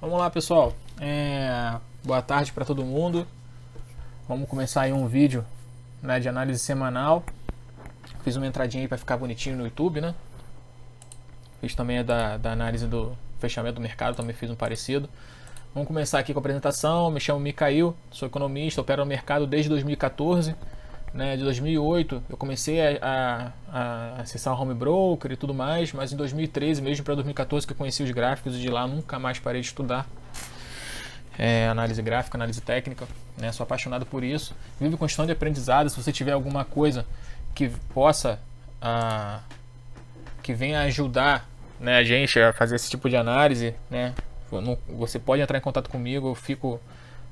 Vamos lá, pessoal. Boa tarde para todo mundo. Vamos começar aí um vídeo, né, de análise semanal. Fiz uma entradinha aí para ficar bonitinho no YouTube, né? Fiz também a da análise do fechamento do mercado, também fiz um parecido. Vamos começar aqui com a apresentação. Me chamo Micael, sou economista, opero no mercado desde 2014. Né, de 2008 eu comecei a acessar o home broker e tudo mais, mas em 2013 mesmo para 2014 que eu conheci os gráficos e de lá nunca mais parei de estudar análise gráfica, análise técnica, né, sou apaixonado por isso, vivo em constante aprendizado. Se você tiver alguma coisa que possa que venha ajudar, né, a gente a fazer esse tipo de análise, né, você pode entrar em contato comigo.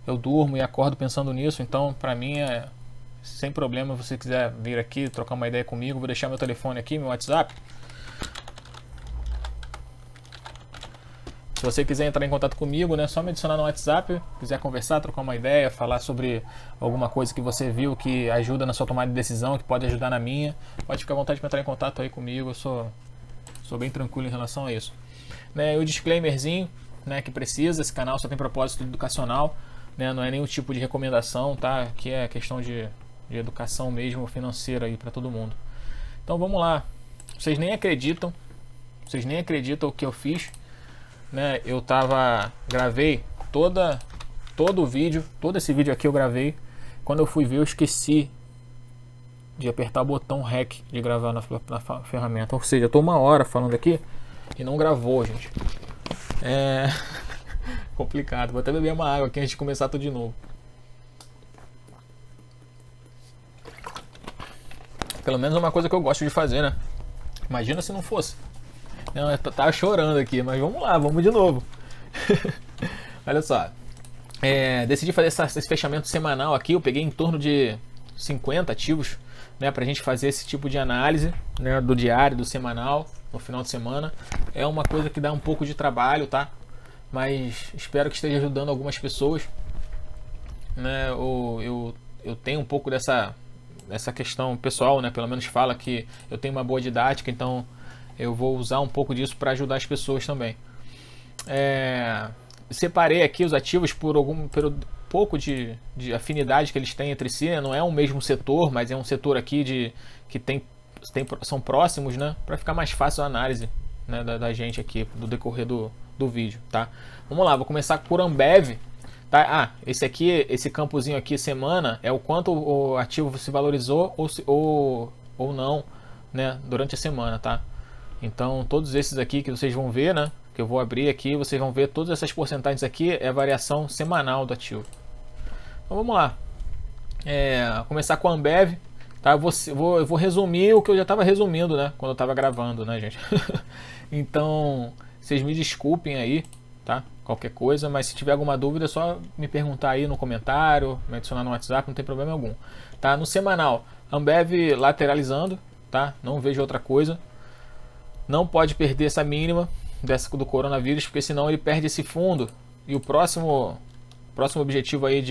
Eu durmo e acordo pensando nisso, então para mim sem problema. Se você quiser vir aqui trocar uma ideia comigo, vou deixar meu telefone aqui, meu WhatsApp. Se você quiser entrar em contato comigo, né, só me adicionar no WhatsApp. Quiser conversar, trocar uma ideia, falar sobre alguma coisa que você viu que ajuda na sua tomada de decisão, que pode ajudar na minha, pode ficar à vontade para entrar em contato aí comigo. Eu sou bem tranquilo em relação a isso. Né, e o disclaimerzinho, né, que precisa. Esse canal só tem propósito educacional, né, não é nenhum tipo de recomendação, tá? Aqui é questão de educação mesmo financeira aí para todo mundo. Então vamos lá. Vocês nem acreditam o que eu fiz, né? Gravei todo o vídeo, todo esse vídeo aqui eu gravei. Quando eu fui ver, eu esqueci de apertar o botão REC de gravar na ferramenta. Ou seja, eu tô uma hora falando aqui e não gravou, gente. É complicado. Vou até beber uma água aqui antes de começar tudo de novo. Pelo menos é uma coisa que eu gosto de fazer, né? Imagina se não fosse. Não, eu tava chorando aqui, mas vamos lá, vamos de novo. Olha só. Decidi fazer esse fechamento semanal aqui. Eu peguei em torno de 50 ativos, né, pra gente fazer esse tipo de análise, né, do diário, do semanal, no final de semana. É uma coisa que dá um pouco de trabalho, tá? Mas espero que esteja ajudando algumas pessoas. Né? Eu tenho um pouco dessa questão pessoal, né? Pelo menos fala que eu tenho uma boa didática, então eu vou usar um pouco disso para ajudar as pessoas também. Separei aqui os ativos pelo pouco de afinidade que eles têm entre si, né? Não é o mesmo setor, mas é um setor aqui que são próximos, né? Para ficar mais fácil a análise, né, da gente aqui do decorrer do vídeo, tá? Vamos lá, vou começar por Ambev. Tá? Esse campozinho aqui, semana, é o quanto o ativo se valorizou ou não, né, durante a semana, tá? Então, todos esses aqui que vocês vão ver, né, que eu vou abrir aqui, vocês vão ver todas essas porcentagens aqui, é a variação semanal do ativo. Então, vamos lá. Começar com a Ambev, tá? Eu vou resumir o que eu já estava resumindo, né, quando eu estava gravando, né, gente? Então, vocês me desculpem aí, tá? Qualquer coisa, mas se tiver alguma dúvida é só me perguntar aí no comentário, me adicionar no WhatsApp, não tem problema algum. Tá? No semanal, Ambev lateralizando, tá? Não vejo outra coisa. Não pode perder essa mínima do coronavírus, porque senão ele perde esse fundo. E o próximo objetivo aí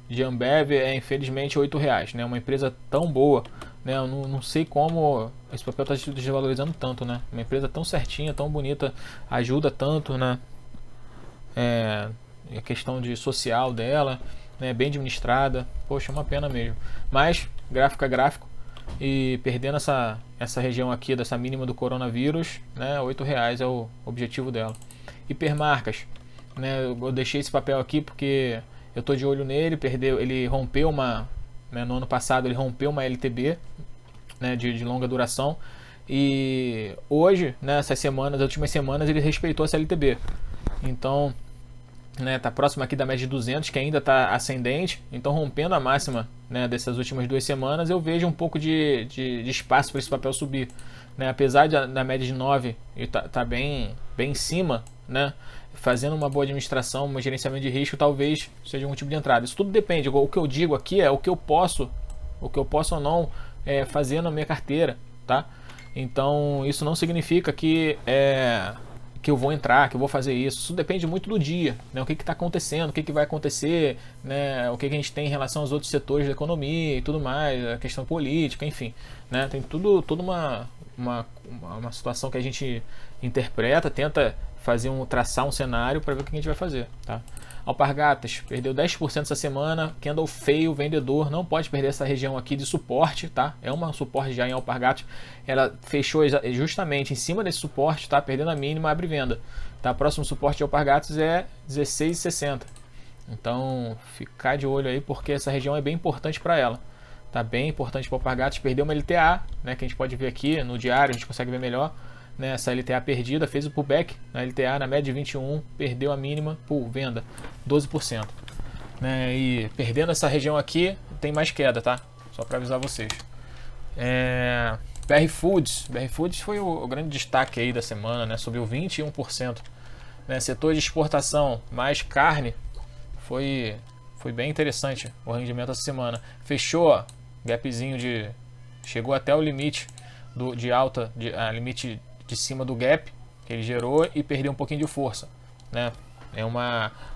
de Ambev é infelizmente R$8, né? Uma empresa tão boa, né? Eu não sei como esse papel está desvalorizando tanto, né? Uma empresa tão certinha, tão bonita, ajuda tanto, né? A questão de social dela, né, bem administrada. Poxa, uma pena mesmo. Mas gráfico a gráfico, e perdendo essa região aqui dessa mínima do coronavírus, né, R$8 é o objetivo dela. Hipermarcas, né, eu deixei esse papel aqui porque eu tô de olho nele. Ele rompeu né, no ano passado ele rompeu uma LTB, né, de longa duração, e hoje, né, as últimas semanas, ele respeitou essa LTB. Então, né, tá próximo aqui da média de 200, que ainda está ascendente. Então, rompendo a máxima, né, dessas últimas 2 semanas, eu vejo um pouco de espaço para esse papel subir, né? Apesar da média de 9 tá bem em cima, né? Fazendo uma boa administração, um gerenciamento de risco, talvez seja um tipo de entrada. Isso tudo depende. O que eu digo aqui é o que eu posso ou não fazer na minha carteira, tá? Então, isso não significa que eu vou entrar, que eu vou fazer isso. Isso depende muito do dia, né? O que está acontecendo, o que vai acontecer, né? O que a gente tem em relação aos outros setores da economia e tudo mais, a questão política, enfim, né? Tem toda uma situação que a gente interpreta, tenta traçar um cenário para ver o que a gente vai fazer, tá? Alpargatas perdeu 10% essa semana, candle feio, vendedor, não pode perder essa região aqui de suporte, tá? É uma suporte já em Alpargatas, ela fechou justamente em cima desse suporte, tá? Perdendo a mínima, abre venda, tá? Próximo suporte de Alpargatas é 16,60. Então, ficar de olho aí porque essa região é bem importante para ela. Tá bem importante para Alpargatas, perdeu uma LTA, né, que a gente pode ver aqui no diário, a gente consegue ver melhor, né, essa LTA perdida, fez o pullback na LTA na média de 21, perdeu a mínima, venda 12%, né, e perdendo essa região aqui, tem mais queda, tá? Só para avisar vocês. BR Foods foi o grande destaque aí da semana, né, subiu 21%, né, setor de exportação, mais carne, foi bem interessante o rendimento essa semana. Fechou, gapzinho chegou até o limite de alta, limite de cima do gap que ele gerou e perdeu um pouquinho de força, né?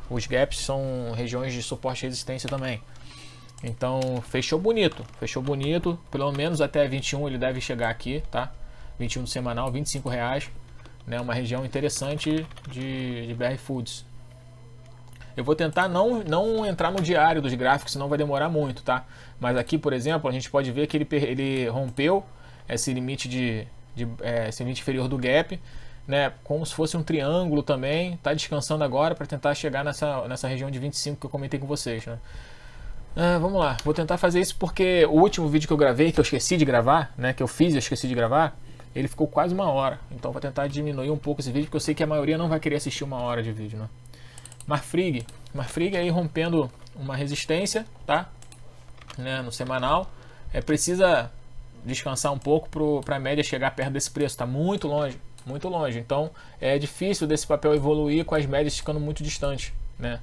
Os gaps são regiões de suporte e resistência também. Então fechou bonito, pelo menos até 21 ele deve chegar aqui, tá? 21 do semanal, R$25, né? Uma região interessante de BR Foods. Eu vou tentar não entrar no diário dos gráficos, senão vai demorar muito, tá? Mas aqui, por exemplo, a gente pode ver que ele rompeu esse limite esse limite inferior do gap, né? Como se fosse um triângulo também. Tá descansando agora para tentar chegar nessa região de 25 que eu comentei com vocês, né? Vamos lá, vou tentar fazer isso porque o último vídeo que eu gravei, que eu esqueci de gravar, né? Que eu fiz e eu esqueci de gravar, ele ficou quase 1 hora. Então vou tentar diminuir um pouco esse vídeo, porque eu sei que a maioria não vai querer assistir 1 hora de vídeo, né? Marfrig aí rompendo uma resistência, tá? Né, no semanal. Precisa descansar um pouco para a média chegar perto desse preço. Tá muito longe, muito longe. Então é difícil desse papel evoluir com as médias ficando muito distantes, né?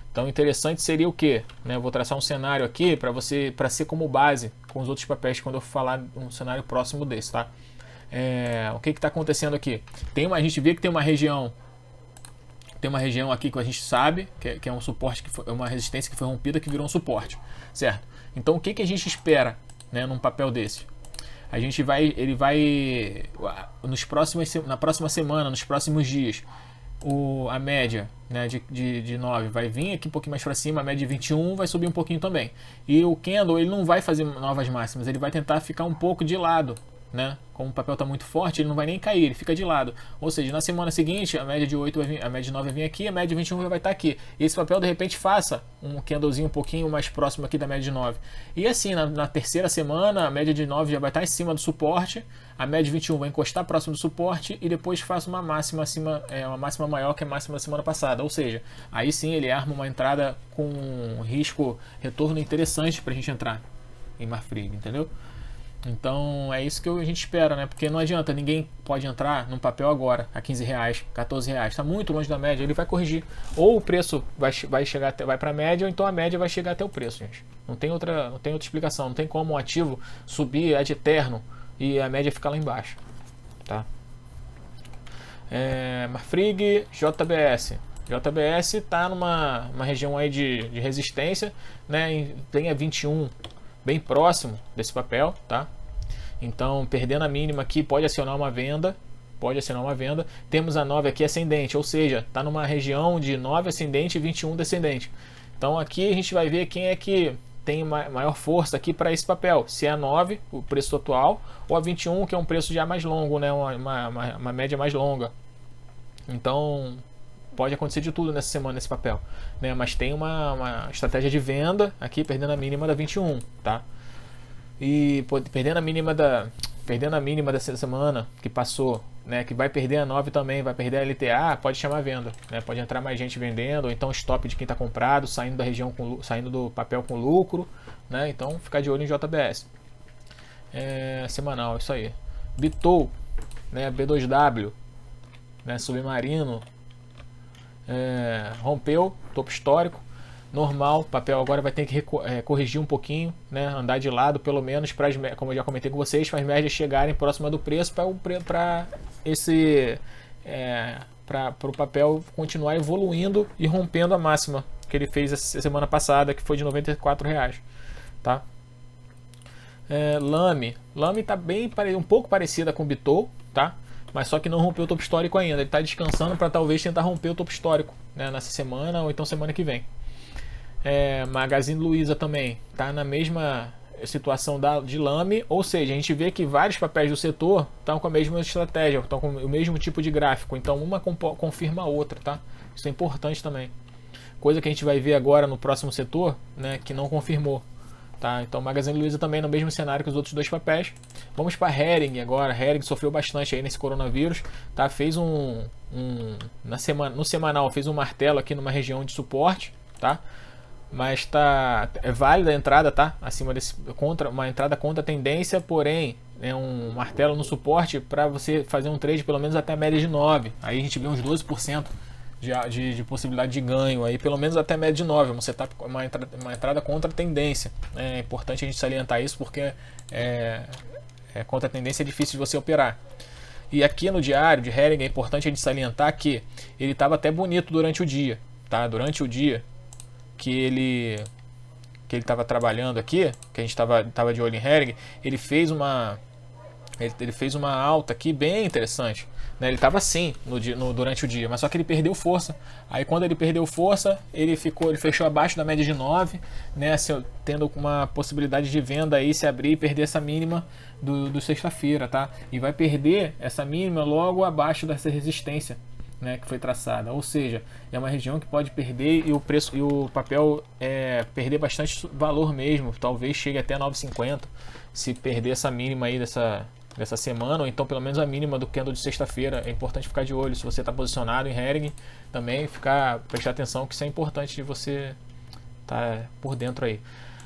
Então interessante seria o que? Né, eu vou traçar um cenário aqui para ser como base com os outros papéis quando eu falar um cenário próximo desse, tá? O que está acontecendo aqui? A gente vê que tem uma região. Tem uma região aqui que a gente sabe que é um suporte, uma resistência que foi rompida, que virou um suporte, certo? Então o que a gente espera, né, num papel desse? Ele vai na próxima semana, nos próximos dias, a média, né, de 9 vai vir aqui um pouquinho mais para cima, a média de 21 vai subir um pouquinho também. E o candle ele não vai fazer novas máximas, ele vai tentar ficar um pouco de lado, né? Como o papel está muito forte, ele não vai nem cair, ele fica de lado. Ou seja, na semana seguinte, a média de 8 vai vir, a média de 9 vai vir aqui, a média de 21 vai estar aqui. E esse papel, de repente, faça um candlezinho um pouquinho mais próximo aqui da média de 9. E assim, na terceira semana, a média de 9 já vai estar em cima do suporte, a média de 21 vai encostar próximo do suporte e depois faça uma máxima acima, uma máxima maior que a máxima da semana passada. Ou seja, aí sim ele arma uma entrada com um risco retorno interessante para a gente entrar em Marfrig, entendeu? Então é isso que a gente espera, né? Porque não adianta, ninguém pode entrar num papel agora a R$15, R$14, está muito longe da média, ele vai corrigir. Ou o preço vai chegar vai para a média, ou então a média vai chegar até o preço, gente. Não tem outra explicação, não tem como um ativo subir ad eterno e a média ficar lá embaixo, tá? Marfrig, JBS está numa região aí de resistência, né? Tem a 21 bem próximo desse papel, tá? Então, perdendo a mínima aqui, pode acionar uma venda. Temos a 9 aqui ascendente, ou seja, está numa região de 9 ascendente e 21 descendente. Então, aqui a gente vai ver quem é que tem maior força aqui para esse papel. Se é a 9, o preço atual, ou a 21, que é um preço já mais longo, né? Uma média mais longa. Então, pode acontecer de tudo nessa semana nesse papel, né? Mas tem uma estratégia de venda aqui, perdendo a mínima da 21, tá? E perdendo a mínima dessa semana que passou, né? Que vai perder a 9 também, vai perder a LTA, pode chamar venda, né? Pode entrar mais gente vendendo, ou então stop de quem está comprado, saindo da região, saindo do papel com lucro, né? Então ficar de olho em JBS. Semanal, isso aí. Bitou, né? B2W, né? Submarino. Rompeu topo histórico, normal, papel agora vai ter que corrigir um pouquinho, né, andar de lado pelo menos para, como eu já comentei com vocês, para as médias chegarem próxima do preço para o papel continuar evoluindo e rompendo a máxima que ele fez essa semana passada, que foi de R$94, tá? Lame está bem um pouco parecida com o Bitou, tá? mas só que não rompeu o topo histórico ainda. Ele está descansando para talvez tentar romper o topo histórico, né, nessa semana ou então semana que vem. Magazine Luiza também está na mesma situação de Lame, ou seja, a gente vê que vários papéis do setor estão com a mesma estratégia, estão com o mesmo tipo de gráfico, então uma confirma a outra, tá? Isso é importante também. Coisa que a gente vai ver agora no próximo setor, né, que não confirmou. Tá? Então Magazine Luiza também no mesmo cenário que os outros dois papéis. Vamos para Hering agora. Hering sofreu bastante aí nesse coronavírus. Tá? Fez no semanal fez um martelo aqui numa região de suporte. Tá? Mas é válida a entrada, tá? Acima uma entrada contra a tendência, porém é um martelo no suporte para você fazer um trade pelo menos até a média de 9. Aí a gente vê uns 12% de possibilidade de ganho, aí pelo menos até média de 9, uma entrada contra a tendência. É importante a gente salientar isso porque contra a tendência é difícil de você operar. E aqui no diário de Hering é importante a gente salientar que ele estava até bonito durante o dia, tá? Durante o dia que ele estava trabalhando aqui, que a gente estava de olho em Hering, ele fez uma alta aqui bem interessante. Ele estava assim durante o dia, mas só que ele perdeu força. Aí quando ele perdeu força, ele fechou abaixo da média de 9, né, tendo uma possibilidade de venda aí se abrir e perder essa mínima do sexta-feira, tá? E vai perder essa mínima logo abaixo dessa resistência, né, que foi traçada. Ou seja, é uma região que pode perder e o preço e o papel perder bastante valor mesmo. Talvez chegue até 9,50 se perder essa mínima aí dessa semana, ou então pelo menos a mínima do candle de sexta-feira. É importante ficar de olho se você está posicionado em Hering, também prestar atenção que isso é importante de você estar por dentro aí.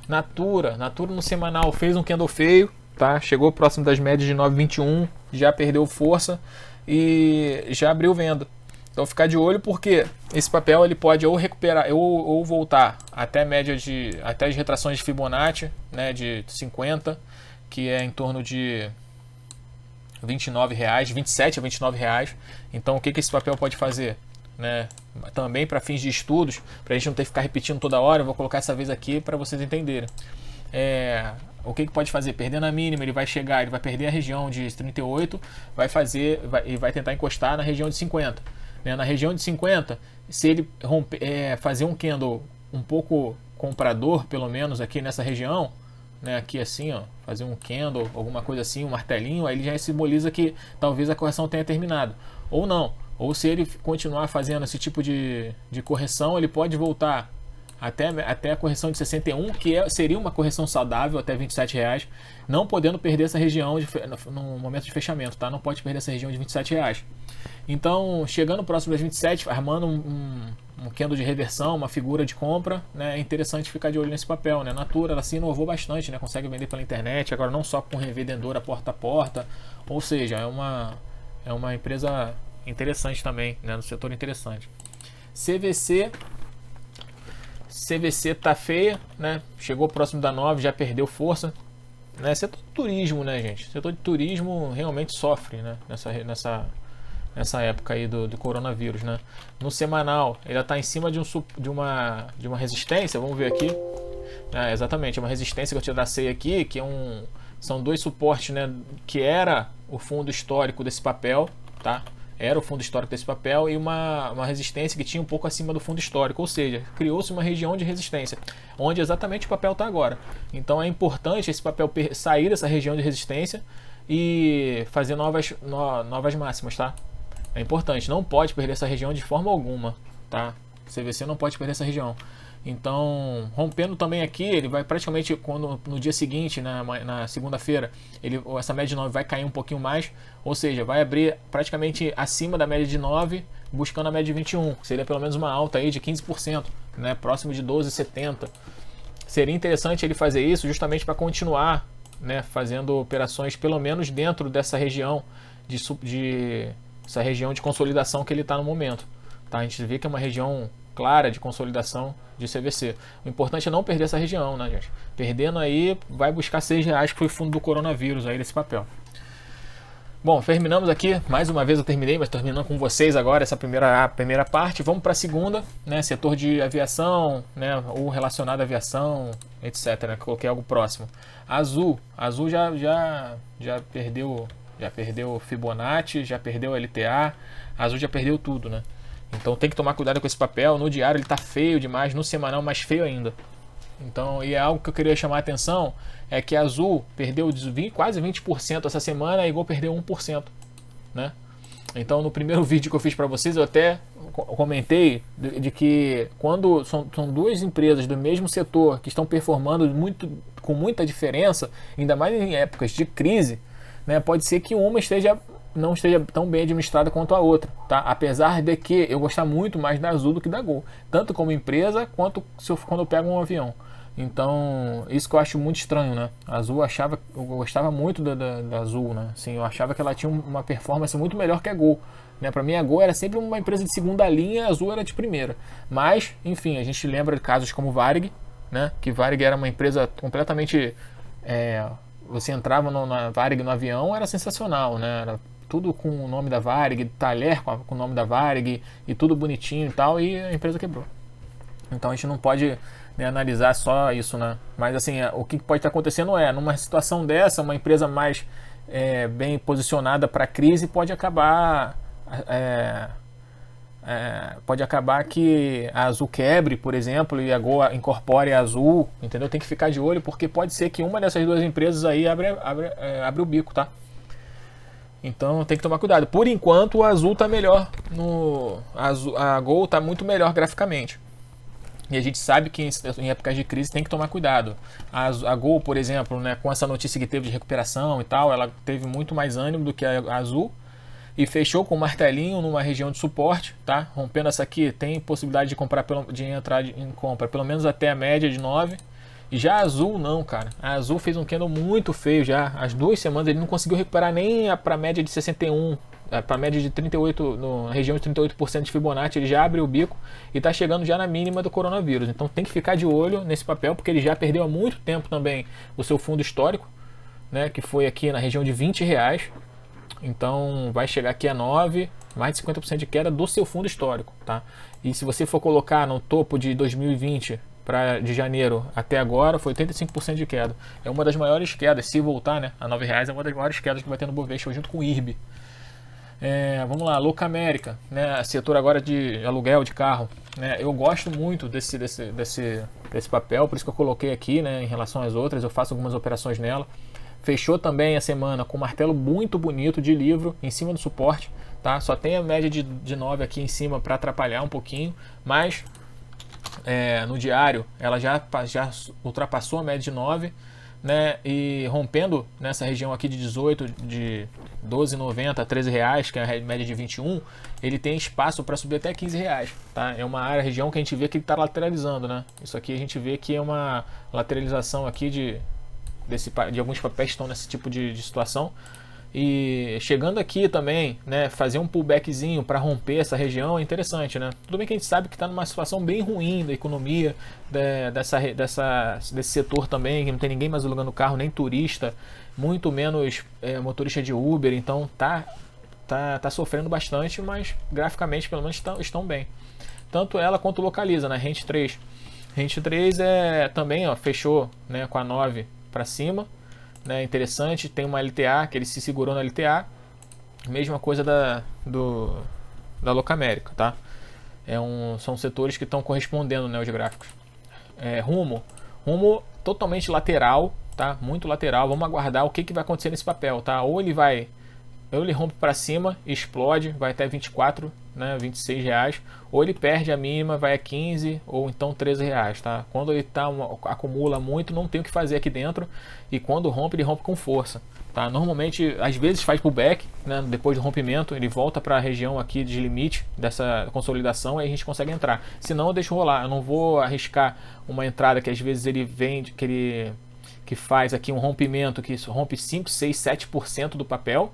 Natura no semanal fez um candle feio, tá? Chegou próximo das médias de 9,21, já perdeu força e já abriu venda. Então ficar de olho porque esse papel ele pode ou recuperar ou voltar até a média até as retrações de Fibonacci, né, de 50, que é em torno de R$29, 27 a R$29. Então o que esse papel pode fazer? Né? Também para fins de estudos, para a gente não ter que ficar repetindo toda hora, eu vou colocar essa vez aqui para vocês entenderem. O que pode fazer? Perdendo a mínima, ele vai perder a região de 38, vai tentar encostar na região de 50. Né? Na região de 50, se ele fazer um candle um pouco comprador, pelo menos aqui nessa região, né, aqui assim, ó, fazer um candle, alguma coisa assim, um martelinho, aí ele já simboliza que talvez a correção tenha terminado. Ou não. Ou se ele continuar fazendo esse tipo de correção, ele pode voltar até a correção de 61, que seria uma correção saudável até R$27, não podendo perder essa região no momento de fechamento, tá? Não pode perder essa região de R$27. Então, chegando próximo das 27, armando um candle de reversão, uma figura de compra, né? É interessante ficar de olho nesse papel, né? Natura, ela se inovou bastante, né? Consegue vender pela internet, agora não só com revendedora porta a porta, ou seja, é uma empresa interessante também, né? No setor interessante. CVC tá feia, né? Chegou próximo da 9, já perdeu força, né? Setor de turismo, né, gente? Setor de turismo realmente sofre, né? Nessa época aí do coronavírus, né? No semanal, ele está em cima de uma resistência. Vamos ver aqui. Exatamente, uma resistência que eu te tracei aqui, que são dois suportes, né? Que era o fundo histórico desse papel, tá? Era o fundo histórico desse papel e uma resistência que tinha um pouco acima do fundo histórico, ou seja, criou-se uma região de resistência, onde exatamente o papel está agora. Então é importante esse papel sair dessa região de resistência e fazer novas máximas, tá? É importante, não pode perder essa região de forma alguma, tá? CVC não pode perder essa região. Então, rompendo também aqui, ele vai praticamente, no dia seguinte, na segunda-feira, essa média de 9 vai cair um pouquinho mais, ou seja, vai abrir praticamente acima da média de 9, buscando a média de 21, seria pelo menos uma alta aí de 15%, né, próximo de 12,70. Seria interessante ele fazer isso justamente para continuar, né, fazendo operações pelo menos dentro dessa região essa região de consolidação que ele está no momento. Tá? A gente vê que é uma região clara de consolidação de CVC. O importante é não perder essa região, né, gente? Perdendo aí, vai buscar R$6, que foi o fundo do coronavírus aí desse papel. Bom, terminamos aqui. Mais uma vez eu terminei, mas terminando com vocês agora essa primeira parte. Vamos para a segunda, né? Setor de aviação, né? Ou relacionado à aviação, etc. Né? Coloquei algo próximo. Azul já perdeu, Já perdeu Fibonacci, já perdeu LTA, a Azul já perdeu tudo, né? Então tem que tomar cuidado com esse papel. No diário ele tá feio demais, no semanal mais feio ainda. Então, e é algo que eu queria chamar a atenção, é que a Azul perdeu quase 20% essa semana, e a Gol perdeu 1%, né? Então, no primeiro vídeo que eu fiz para vocês, eu até comentei de que quando são duas empresas do mesmo setor que estão performando com muita diferença, ainda mais em épocas de crise, né, pode ser que uma não esteja tão bem administrada quanto a outra, tá? Apesar de que eu gostar muito mais da Azul do que da Gol, tanto como empresa quanto quando eu pego um avião. Então, isso que eu acho muito estranho, né? A Azul eu gostava muito da Azul, né? Assim, eu achava que ela tinha uma performance muito melhor que a Gol, né? Para mim, a Gol era sempre uma empresa de segunda linha, a Azul era de primeira. Mas, enfim, a gente lembra de casos como Varig, né? Que Varig era uma empresa completamente... você entrava na Varig no avião, era sensacional, né? Era tudo com o nome da Varig, talher com o nome da Varig, e tudo bonitinho e tal, e a empresa quebrou. Então a gente não pode, né, analisar só isso, né? Mas assim, o que pode estar acontecendo numa situação dessa, uma empresa mais bem posicionada para a crise pode acabar que a Azul quebre, por exemplo, e a Gol incorpore a Azul, entendeu? Tem que ficar de olho, porque pode ser que uma dessas duas empresas aí abre o bico, tá? Então tem que tomar cuidado. Por enquanto a Azul tá melhor, a Gol tá muito melhor graficamente. E a gente sabe que em épocas de crise tem que tomar cuidado. A Gol, por exemplo, né, com essa notícia que teve de recuperação e tal, ela teve muito mais ânimo do que a Azul. E fechou com um martelinho numa região de suporte, tá? Rompendo essa aqui, tem possibilidade de entrar em compra pelo menos até a média de 9. E já a Azul não, cara. A Azul fez um candle muito feio já. As 2 semanas ele não conseguiu recuperar nem para a média de 61, para a média de 38, na região de 38% de Fibonacci, ele já abriu o bico e está chegando já na mínima do coronavírus. Então tem que ficar de olho nesse papel, porque ele já perdeu há muito tempo também o seu fundo histórico, né, que foi aqui na região de R$20. Então vai chegar aqui a 9, mais de 50% de queda do seu fundo histórico, tá? E se você for colocar no topo de 2020 de janeiro até agora, foi 85% de queda. É uma das maiores quedas, se voltar, né, a R$9, é uma das maiores quedas que vai ter no Bovespa, junto com o IRB. Vamos lá, Locamerica, né, setor agora de aluguel de carro, né? Eu gosto muito desse papel, por isso que eu coloquei aqui, né, em relação às outras, eu faço algumas operações nela. Fechou também a semana com um martelo muito bonito de livro em cima do suporte, tá? Só tem a média de 9 aqui em cima para atrapalhar um pouquinho, mas no diário ela já ultrapassou a média de 9, né? E rompendo nessa região aqui de 18, de 12,90 a R$13, que é a média de 21, ele tem espaço para subir até R$15, tá? É uma região que a gente vê que ele está lateralizando, né? Isso aqui a gente vê que é uma lateralização aqui de alguns papéis que estão nesse tipo de situação. E chegando aqui também, né, fazer um pullbackzinho para romper essa região é interessante, né? Tudo bem que a gente sabe que está numa situação bem ruim da economia, desse setor também, que não tem ninguém mais alugando carro, nem turista, muito menos motorista de Uber, então tá sofrendo bastante, mas graficamente pelo menos estão bem. Tanto ela quanto Localiza, né? Rente 3 também, ó, fechou, né, com a 9 para cima, né? Interessante, tem uma LTA que ele se segurou na LTA, mesma coisa da Locamerica, tá? São setores que estão correspondendo, né, os gráficos. Rumo totalmente lateral, tá? Muito lateral. Vamos aguardar o que vai acontecer nesse papel, tá? Ou ele rompe para cima, explode, vai até 24, né, R$26, ou ele perde a mínima, vai a 15 ou então R$13, tá? Quando ele acumula muito, não tem o que fazer aqui dentro, e quando rompe, ele rompe com força, tá? Normalmente, às vezes faz pullback, né, depois do rompimento, ele volta para a região aqui de limite dessa consolidação, e a gente consegue entrar. Se não, eu deixo rolar, eu não vou arriscar uma entrada que às vezes ele vende, que faz aqui um rompimento que rompe 5, 6, 7% do papel,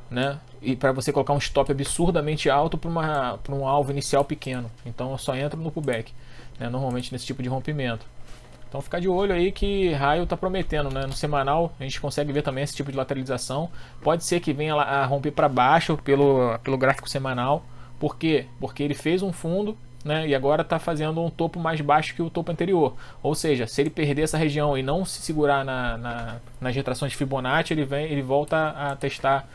né? E para você colocar um stop absurdamente alto para um alvo inicial pequeno. Então eu só entro no pullback, né? Normalmente nesse tipo de rompimento. Então ficar de olho aí que raio está prometendo, né? No semanal a gente consegue ver também esse tipo de lateralização. Pode ser que venha a romper para baixo pelo gráfico semanal. Por quê? Porque ele fez um fundo, né, e agora está fazendo um topo mais baixo que o topo anterior. Ou seja, se ele perder essa região e não se segurar nas retrações de Fibonacci, ele volta a testar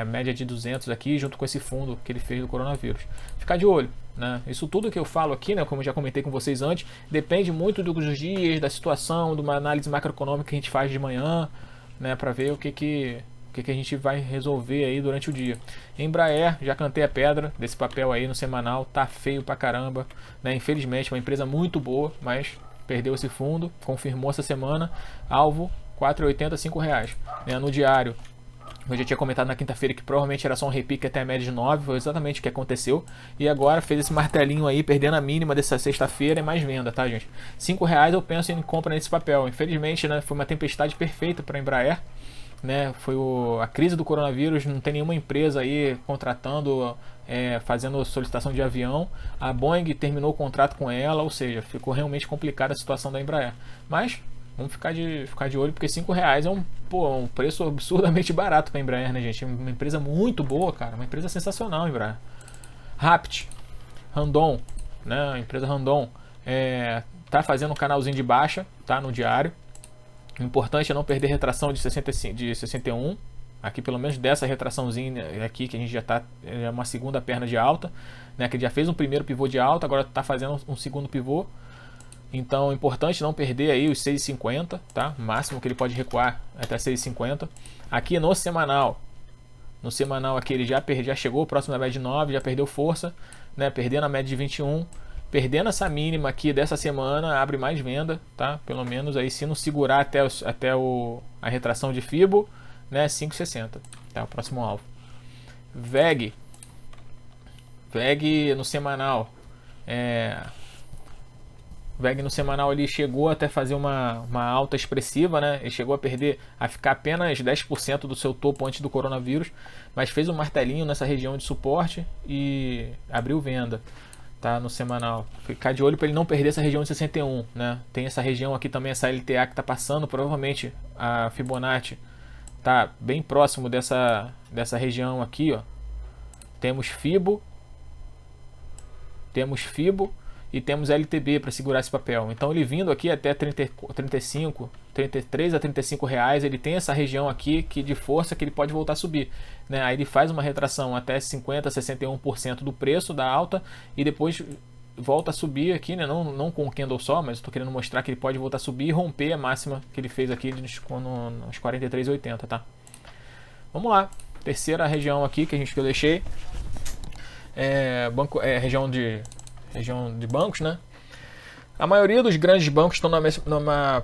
média de 200 aqui, junto com esse fundo que ele fez do coronavírus. Ficar de olho, né? Isso tudo que eu falo aqui, né, como eu já comentei com vocês antes, depende muito dos dias, da situação, de uma análise macroeconômica que a gente faz de manhã, né, para ver o que a gente vai resolver aí durante o dia. Embraer, já cantei a pedra desse papel aí no semanal, tá feio pra caramba, né? Infelizmente, uma empresa muito boa, mas perdeu esse fundo, confirmou essa semana, alvo R$4,80, R$5, né? No diário, eu já tinha comentado na quinta-feira que provavelmente era só um repique até a média de 9, foi exatamente o que aconteceu. E agora fez esse martelinho aí, perdendo a mínima dessa sexta-feira, é mais venda, tá, gente? R$5 eu penso em compra nesse papel. Infelizmente, né, foi uma tempestade perfeita para a Embraer, né? Foi a crise do coronavírus, não tem nenhuma empresa aí contratando, fazendo solicitação de avião. A Boeing terminou o contrato com ela, ou seja, ficou realmente complicada a situação da Embraer. Mas vamos ficar de olho, porque R$5 é um preço absurdamente barato para a Embraer, né, gente? Uma empresa muito boa, cara, uma empresa sensacional, Embraer. Rapt, Randon, né? A empresa Randon tá fazendo um canalzinho de baixa, tá, no diário. O importante é não perder retração de 61. Aqui, pelo menos dessa retraçãozinha aqui, que a gente já tá, é uma segunda perna de alta, né? Que já fez um primeiro pivô de alta, agora tá fazendo um segundo pivô. Então, é importante não perder aí os 6,50, tá? O máximo que ele pode recuar até 6,50. Aqui no semanal aqui ele já chegou próximo da média de 9, já perdeu força, né? Perdendo a média de 21. Perdendo essa mínima aqui dessa semana, abre mais venda, tá? Pelo menos aí, se não segurar até a retração de Fibo, né? 5,60, tá? O próximo alvo. VEG no semanal, VEG no semanal ele chegou até fazer uma alta expressiva, né? Ele chegou a ficar apenas 10% do seu topo antes do coronavírus, mas fez um martelinho nessa região de suporte e abriu venda. Tá, no semanal. Ficar de olho para ele não perder essa região de 61, né? Tem essa região aqui também, essa LTA que está passando, provavelmente a Fibonacci tá bem próximo dessa região aqui, ó. Temos Fibo e temos LTB para segurar esse papel. Então ele vindo aqui até 33 a 35 reais, ele tem essa região aqui que de força que ele pode voltar a subir, né? Aí ele faz uma retração até 50 a 61% do preço da alta e depois volta a subir aqui, né? Não com o candle só, mas estou querendo mostrar que ele pode voltar a subir e romper a máxima que ele fez aqui nos 43,80, tá? Vamos lá, terceira região aqui que eu deixei, região de bancos, né? A maioria dos grandes bancos estão numa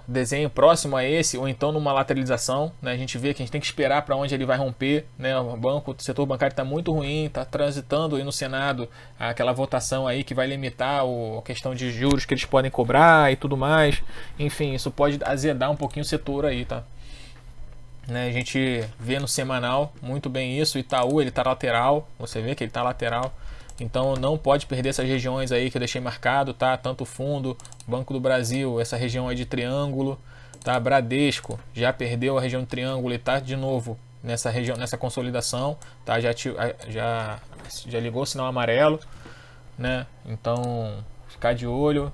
desenho próximo a esse, ou então numa lateralização, né? A gente vê que a gente tem que esperar para onde ele vai romper, né? O setor bancário está muito ruim, está transitando aí no Senado aquela votação aí que vai limitar a questão de juros que eles podem cobrar e tudo mais. Enfim, isso pode azedar um pouquinho o setor aí, tá? Né? A gente vê no semanal muito bem isso. Itaú, ele está lateral, você vê que ele está lateral. Então não pode perder essas regiões aí que eu deixei marcado, tá? Tanto o fundo, Banco do Brasil, essa região aí de triângulo, tá? Bradesco já perdeu a região de triângulo e tá de novo nessa região, nessa consolidação, tá? Já ligou o sinal amarelo, né? Então ficar de olho.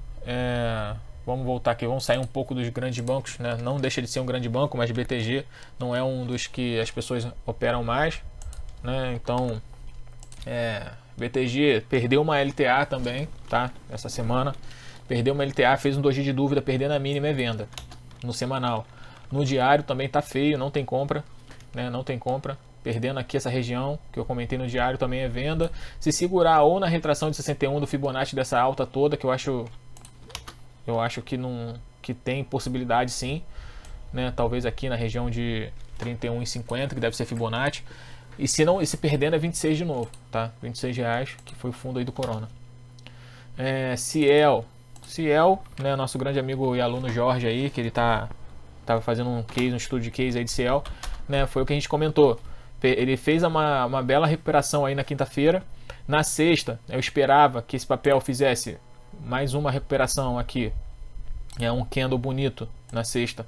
Vamos voltar aqui, vamos sair um pouco dos grandes bancos, né? Não deixa de ser um grande banco, mas BTG não é um dos que as pessoas operam mais, né? Então BTG perdeu uma LTA também, tá? Essa semana perdeu uma LTA, fez um doji de dúvida, perdendo a mínima é venda no semanal. No diário também tá feio, não tem compra, né? Não tem compra, perdendo aqui essa região que eu comentei no diário também é venda. Se segurar ou na retração de 61 do Fibonacci dessa alta toda, que eu acho que tem possibilidade sim, né? Talvez aqui na região de 31,50, que deve ser Fibonacci. E se perdendo é 26 de novo, tá? R$26, que foi o fundo aí do Corona. Ciel, né? Nosso grande amigo e aluno Jorge aí, que ele tava fazendo um estudo de case aí de Ciel, né? Foi o que a gente comentou. Ele fez uma bela recuperação aí na quinta-feira. Na sexta, eu esperava que esse papel fizesse mais uma recuperação aqui, um candle bonito na sexta,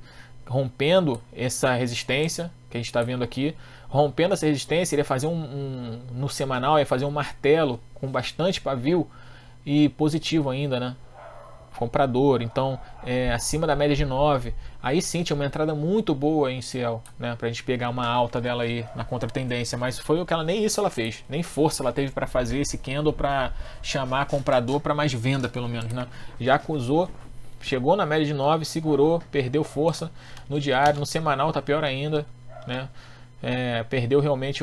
rompendo essa resistência que a gente está vendo aqui. Rompendo essa resistência, ele ia fazer no semanal, ia fazer um martelo com bastante pavio e positivo ainda, né? comprador, então acima da média de 9, aí sim tinha uma entrada muito boa em Ciel, né, pra gente pegar uma alta dela aí na contratendência, mas foi o que ela, nem isso ela fez, nem força ela teve para fazer esse candle para chamar comprador para mais venda pelo menos, né, já acusou, chegou na média de 9, segurou, perdeu força no diário, no semanal tá pior ainda, né, perdeu realmente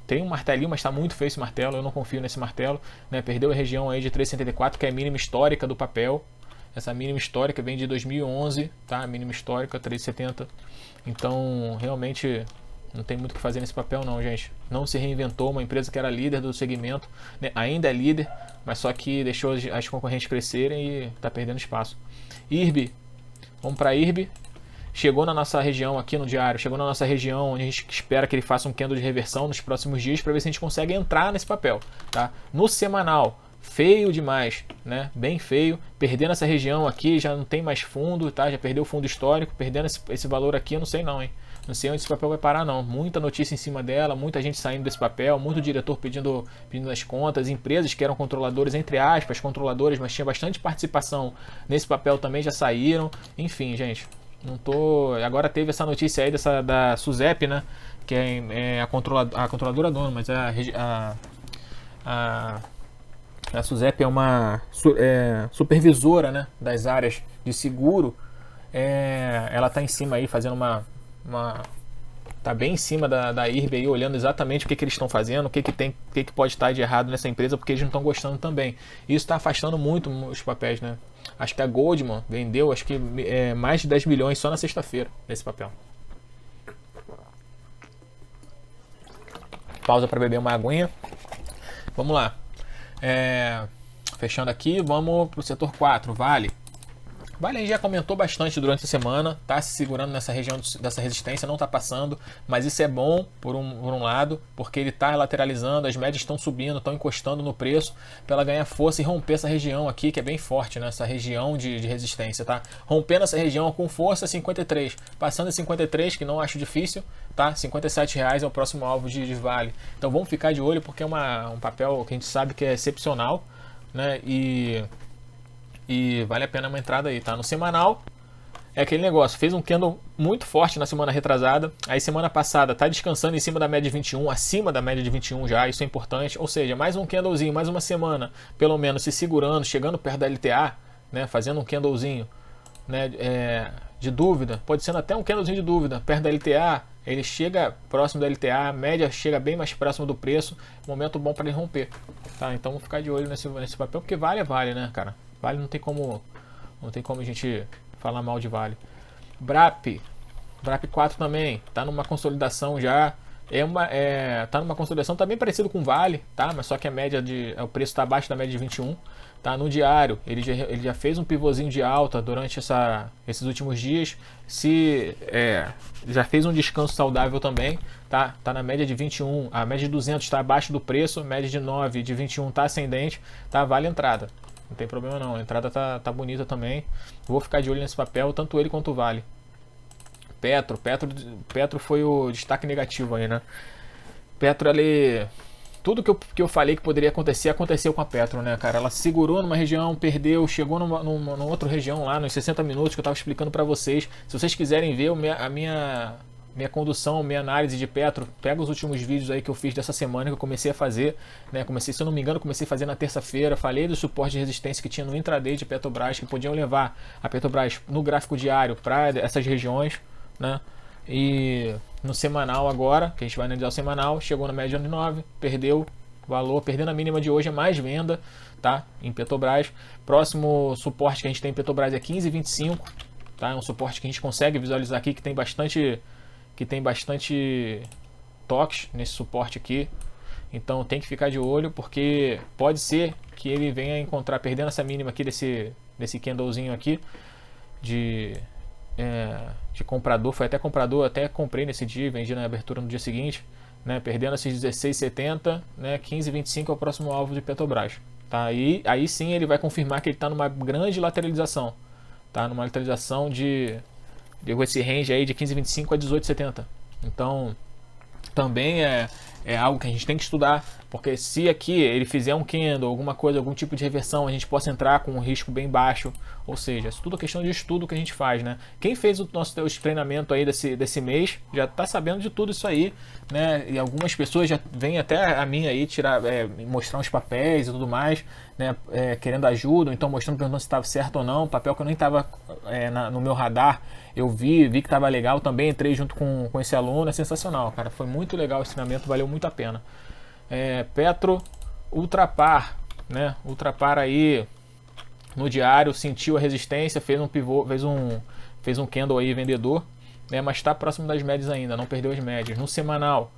tem um martelinho, mas está muito feio esse martelo, eu não confio nesse martelo, né? Perdeu a região aí de 3,74, que é a mínima histórica do papel. Essa mínima histórica vem de 2011, tá? A mínima histórica 3,70. Então, realmente não tem muito o que fazer nesse papel não, gente. Não se reinventou, uma empresa que era líder do segmento, né? Ainda é líder, mas só que deixou as concorrentes crescerem e está perdendo espaço. IRB, vamos para IRB. Chegou na nossa região aqui no diário, chegou na nossa região onde a gente espera que ele faça um candle de reversão nos próximos dias para ver se a gente consegue entrar nesse papel, tá? No semanal, feio demais, né? Bem feio, perdendo essa região aqui, já não tem mais fundo, tá? Já perdeu o fundo histórico, perdendo esse valor aqui, eu não sei não, hein? Não sei onde esse papel vai parar não, muita notícia em cima dela, muita gente saindo desse papel, muito diretor pedindo as contas, empresas que eram controladores, entre aspas, controladores, mas tinha bastante participação nesse papel também já saíram, enfim, gente. Não tô. Agora teve essa notícia aí da SUSEP, né? Que é a controladora dona, mas a SUSEP é uma supervisora, né, das áreas de seguro. Ela tá em cima aí fazendo tá bem em cima da IRB aí, olhando exatamente o que eles estão fazendo, o que pode estar de errado nessa empresa, porque eles não estão gostando também. Isso está afastando muito os papéis, né? Acho que a Goldman vendeu mais de 10 milhões só na sexta-feira nesse papel. Pausa para beber uma aguinha. Vamos lá. Fechando aqui, vamos para o setor 4, Vale. Vale a gente já comentou bastante durante a semana, tá se segurando nessa região dessa resistência, não tá passando, mas isso é bom por um lado, porque ele tá lateralizando, as médias estão subindo, estão encostando no preço para ela ganhar força e romper essa região aqui, que é bem forte, né? Essa região de resistência, tá? Rompendo essa região com força, 53, passando em 53, que não acho difícil, tá? R$57 é o próximo alvo de Vale. Então vamos ficar de olho, porque é um papel que a gente sabe que é excepcional, né? E vale a pena uma entrada aí, tá? No semanal, é aquele negócio, fez um candle muito forte na semana retrasada, aí semana passada tá descansando em cima da média de 21, acima da média de 21 já, isso é importante, ou seja, mais um candlezinho, mais uma semana, pelo menos se segurando, chegando perto da LTA, né, fazendo um candlezinho, né, de dúvida, pode ser até um candlezinho de dúvida, perto da LTA, ele chega próximo da LTA, a média chega bem mais próximo do preço, momento bom para ele romper, tá? Então vamos ficar de olho nesse papel, porque vale, né, cara? Vale não tem como a gente falar mal de Vale. Brap 4 também tá numa consolidação já, tá numa consolidação, tá bem parecido com Vale, tá? Mas só que o preço está abaixo da média de 21, tá? No diário ele já fez um pivôzinho de alta durante esses últimos dias, já fez um descanso saudável também, tá? Tá na média de 21, a média de 200 está abaixo do preço, a média de 9 de 21 tá ascendente, tá? Vale entrada. Não tem problema não, a entrada tá bonita também. Vou ficar de olho nesse papel, tanto ele quanto o Vale. Petro foi o destaque negativo aí, né? Petro, tudo que eu falei que poderia acontecer, aconteceu com a Petro, né, cara? Ela segurou numa região, perdeu, chegou numa outra região lá, nos 60 minutos que eu tava explicando para vocês. Se vocês quiserem ver a minha condução, minha análise de Petro, pega os últimos vídeos aí que eu fiz dessa semana que eu comecei a fazer, né? Se eu não me engano, comecei a fazer na terça-feira, falei do suporte de resistência que tinha no intraday de Petrobras, que podiam levar a Petrobras no gráfico diário para essas regiões, né? E no semanal agora, que a gente vai analisar o semanal, chegou na média de 9, perdeu valor, perdendo a mínima de hoje, é mais venda, tá? Em Petrobras. Próximo suporte que a gente tem em Petrobras é 15,25, tá? É um suporte que a gente consegue visualizar aqui, que tem bastante toques nesse suporte aqui, então tem que ficar de olho, porque pode ser que ele venha encontrar, perdendo essa mínima aqui desse candlezinho aqui de comprador, foi até comprador, até comprei nesse dia, vendi na abertura no dia seguinte, né, perdendo esses 16,70, né, 15,25 é o próximo alvo de Petrobras, tá? Aí sim ele vai confirmar que ele está numa grande lateralização, tá? Numa lateralização esse range aí de 15,25 a 18,70. Então também é algo que a gente tem que estudar, porque se aqui ele fizer um candle, alguma coisa, algum tipo de reversão, a gente possa entrar com um risco bem baixo, ou seja, isso tudo é questão de estudo que a gente faz, né? Quem fez o nosso treinamento aí desse mês já está sabendo de tudo isso aí, né? E algumas pessoas já vêm até a mim aí tirar, mostrar uns papéis e tudo mais, né? Querendo ajuda, então mostrando, perguntando se estava certo ou não, papel que eu nem estava no meu radar, eu vi que estava legal, também entrei junto com esse aluno, é sensacional, cara, foi muito legal esse treinamento, valeu muito a pena. Petro Ultrapar, né? Ultrapar aí no diário, sentiu a resistência, fez um pivô, fez um candle aí vendedor, né? Mas está próximo das médias ainda, não perdeu as médias. No semanal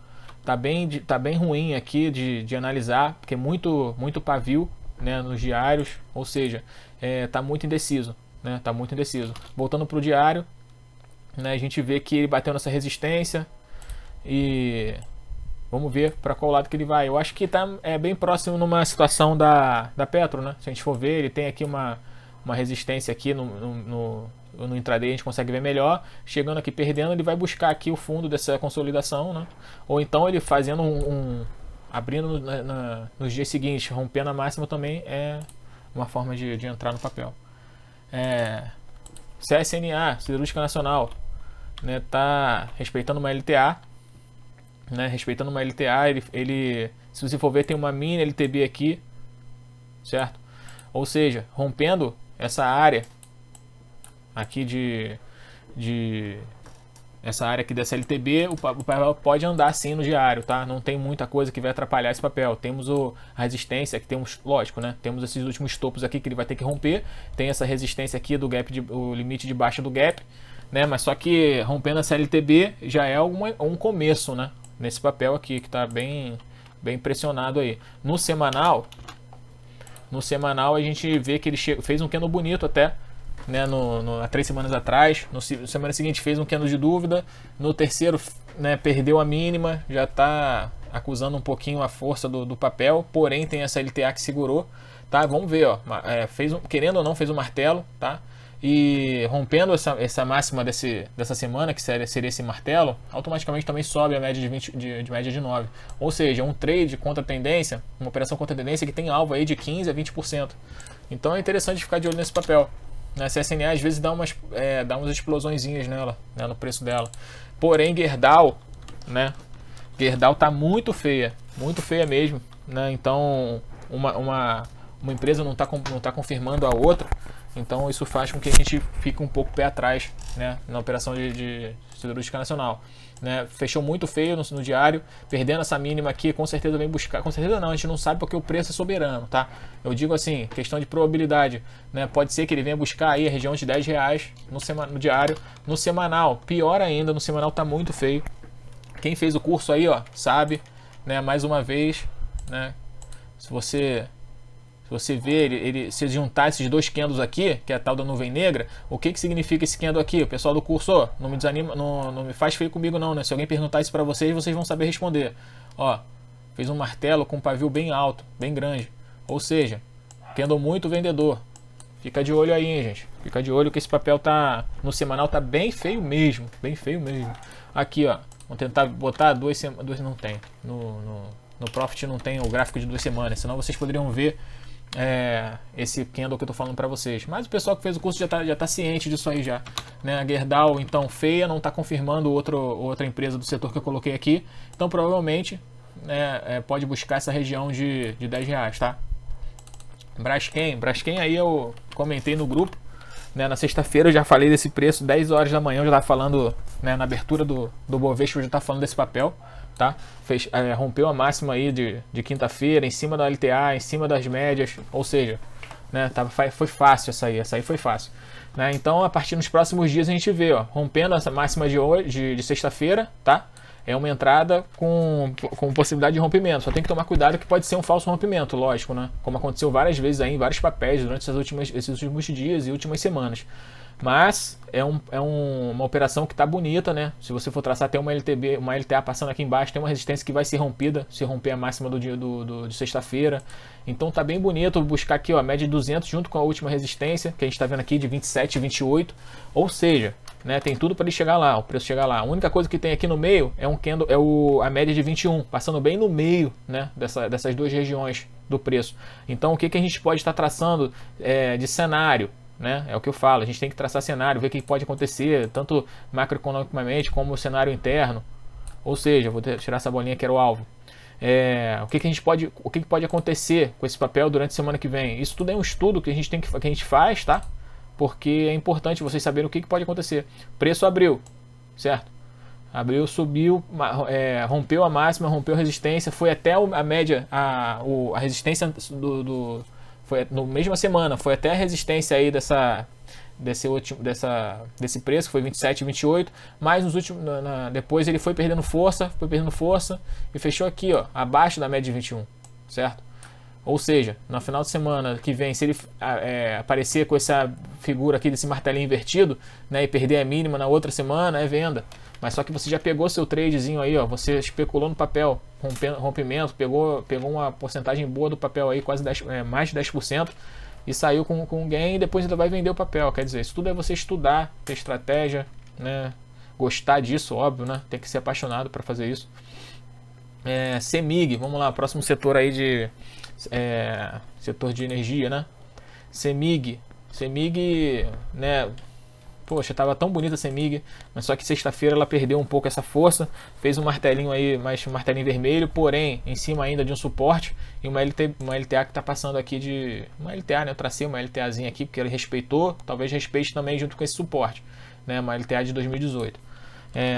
tá bem ruim aqui de analisar, porque muito pavio, né, nos diários, ou seja, tá muito indeciso, né? Tá muito indeciso. Voltando pro diário, né, a gente vê que ele bateu nessa resistência e vamos ver para qual lado que ele vai. Eu acho que tá bem próximo numa situação da Petro, né? Se a gente for ver, ele tem aqui uma resistência aqui no intraday, a gente consegue ver melhor. Chegando aqui perdendo, ele vai buscar aqui o fundo dessa consolidação, né? Ou então ele fazendo abrindo nos dias seguintes, rompendo a máxima, também é uma forma de entrar no papel. CSNA, Siderúrgica Nacional, né? Tá respeitando uma LTA, né, respeitando uma LTA, ele, se você for ver, tem uma mini LTB aqui, certo? Ou seja, rompendo essa área aqui essa área aqui dessa LTB, o papel pode andar sim no diário, tá? Não tem muita coisa que vai atrapalhar esse papel. Temos a resistência, que temos, lógico, né? Temos esses últimos topos aqui que ele vai ter que romper. Tem essa resistência aqui do gap, o limite de baixa do gap, né? Mas só que rompendo essa LTB já é um começo, né? Nesse papel aqui, que está bem pressionado aí. No semanal a gente vê que ele fez um candle bonito até, né, há 3 semanas atrás. No semana seguinte fez um candle de dúvida. No terceiro, né, perdeu a mínima, já está acusando um pouquinho a força do papel, porém tem essa LTA que segurou, tá? Vamos ver, ó, querendo ou não, fez um martelo, tá? E rompendo essa máxima dessa semana, que seria esse martelo, automaticamente também sobe a média de média de 9. Ou seja, um trade contra tendência, uma operação contra tendência que tem alvo aí de 15% a 20%. Então é interessante ficar de olho nesse papel. A CSNA às vezes dá umas explosõezinhas nela, né, no preço dela. Porém, Gerdau, né? Gerdau tá muito feia mesmo, né? Então uma empresa não tá confirmando a outra. Então isso faz com que a gente fique um pouco pé atrás, né, na operação de Siderúrgica Nacional, né? Fechou muito feio no diário, perdendo essa mínima aqui, com certeza vem buscar, com certeza não, a gente não sabe porque o preço é soberano, tá? Eu digo assim, questão de probabilidade, né? Pode ser que ele venha buscar aí a região de R$10 no diário. No semanal, pior ainda, no semanal tá muito feio. Quem fez o curso aí, ó, sabe, né? Mais uma vez, né? Se você ver, se juntar esses dois candles aqui, que é a tal da nuvem negra, o que significa esse candle aqui? O pessoal do curso, não me desanima, não me faz feio comigo não, né? Se alguém perguntar isso para vocês vão saber responder. Ó, fez um martelo com um pavio bem alto, bem grande. Ou seja, candle muito vendedor. Fica de olho aí, hein, gente. Fica de olho que esse papel tá no semanal, tá bem feio mesmo, bem feio mesmo. Aqui, ó, vamos tentar botar duas não tem. No Profit não tem o gráfico de 2 semanas, senão vocês poderiam ver esse candle que eu tô falando para vocês. Mas o pessoal que fez o curso já tá ciente disso aí já, né? A Gerdau, então, feia, não tá confirmando outra empresa do setor que eu coloquei aqui, então provavelmente, né, pode buscar essa região de R$10, tá? Braskem aí eu comentei no grupo, né? Na sexta-feira eu já falei desse preço, 10 horas da manhã eu já tava falando, né, na abertura do Bovespa eu já tava falando desse papel, tá? Rompeu a máxima aí de quinta-feira, em cima da LTA, em cima das médias, ou seja, né, foi fácil essa aí foi fácil, né? Então a partir dos próximos dias a gente vê, ó, rompendo essa máxima de hoje, de sexta-feira, tá? É uma entrada com possibilidade de rompimento, só tem que tomar cuidado que pode ser um falso rompimento, lógico, né? Como aconteceu várias vezes aí em vários papéis durante esses últimos dias e últimas semanas. Mas é uma operação que está bonita, né? Se você for traçar, tem uma LTB, uma LTA passando aqui embaixo, tem uma resistência que vai ser rompida, se romper a máxima do dia de sexta-feira. Então tá bem bonito buscar aqui, ó, a média de 200 junto com a última resistência, que a gente está vendo aqui de 27 e 28. Ou seja, né? Tem tudo para ele chegar lá, o preço chegar lá. A única coisa que tem aqui no meio é a média de 21, passando bem no meio, né, dessas duas regiões do preço. Então o que a gente pode estar traçando de cenário? Né? É o que eu falo, a gente tem que traçar cenário, ver o que pode acontecer, tanto macroeconomicamente como o cenário interno. Ou seja, vou tirar essa bolinha que era o alvo. O que pode acontecer com esse papel durante a semana que vem? Isso tudo é um estudo que a gente faz, tá? Porque é importante vocês saberem o que pode acontecer. Preço abriu, certo? Abriu, subiu, rompeu a máxima, rompeu a resistência, foi até a média, a resistência foi no mesma semana, foi até a resistência aí desse preço, que foi 27, 28, mas nos últimos, depois ele foi perdendo força e fechou aqui, ó, abaixo da média de 21, certo? Ou seja, no final de semana que vem, se ele aparecer com essa figura aqui desse martelinho invertido, né, e perder a mínima na outra semana, é venda. Mas só que você já pegou seu tradezinho aí, ó, você especulou no papel, rompimento, pegou uma porcentagem boa do papel aí, quase 10, mais de 10%, e saiu com gain e depois ainda vai vender o papel. Quer dizer, isso tudo é você estudar, ter estratégia, né, gostar disso, óbvio, né, tem que ser apaixonado para fazer isso. CEMIG, vamos lá, próximo setor aí setor de energia, né? CEMIG, né? Poxa, tava tão bonita a CEMIG, mas só que sexta-feira ela perdeu um pouco essa força, fez um martelinho aí, mais um martelinho vermelho, porém em cima ainda de um suporte e uma LTA que tá passando aqui uma LTA, né? Eu tracei uma LTAzinha aqui porque ele respeitou, talvez respeite também junto com esse suporte, né? Uma LTA de 2018.